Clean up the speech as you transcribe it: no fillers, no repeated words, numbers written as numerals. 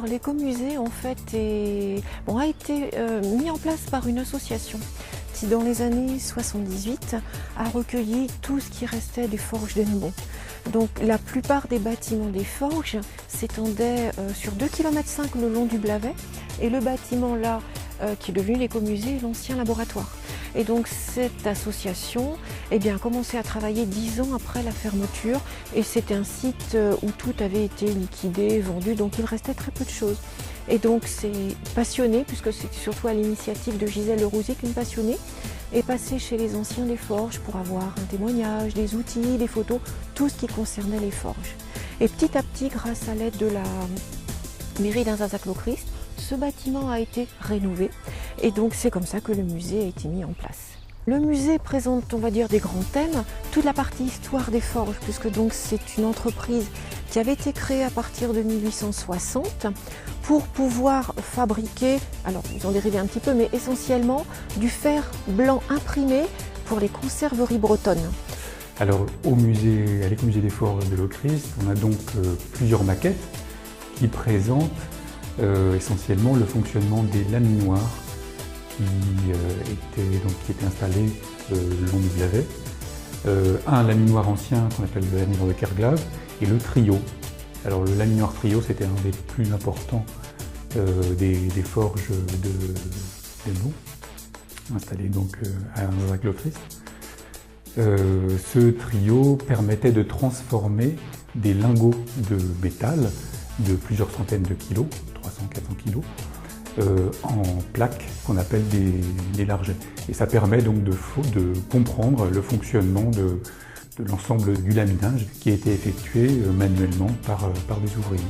Alors l'écomusée en fait a été mis en place par une association qui dans les années 78 a recueilli tout ce qui restait des forges d'Hennebont. Donc la plupart des bâtiments des forges s'étendaient sur 2,5 km le long du Blavet, et le bâtiment là qui est devenu l'écomusée est l'ancien laboratoire. Et donc cette association a commencé à travailler 10 ans après la fermeture, et c'était un site où tout avait été liquidé, vendu, donc il restait très peu de choses. Et donc c'est passionné, puisque c'est surtout à l'initiative de Gisèle Lerouzic, une passionnée, est passée chez les anciens des forges pour avoir un témoignage, des outils, des photos, tout ce qui concernait les forges. Et petit à petit, grâce à l'aide de la mairie d'Inzazac-Lochrist, ce bâtiment a été rénové, et donc c'est comme ça que le musée a été mis en place. Le musée présente, on va dire, des grands thèmes, toute la partie histoire des forges, puisque donc c'est une entreprise qui avait été créée à partir de 1860 pour pouvoir fabriquer, alors vous en dérivez un petit peu, mais essentiellement du fer blanc imprimé pour les conserveries bretonnes. Alors à l'écomusée des forges de Lochrist, on a donc plusieurs maquettes qui présentent essentiellement le fonctionnement des laminoirs qui étaient installés le long du Blavet. Un laminoir ancien qu'on appelle le laminoir de Kerglave, et le trio. Alors le laminoir trio, c'était un des plus importants des forges d'Hennebont, installés donc à Inzazac-Lochrist. Ce trio permettait de transformer des lingots de métal de plusieurs centaines de kilos, 300-400 kilos, en plaques qu'on appelle des largets. Et ça permet donc de comprendre le fonctionnement de l'ensemble du laminage qui a été effectué manuellement par des ouvriers.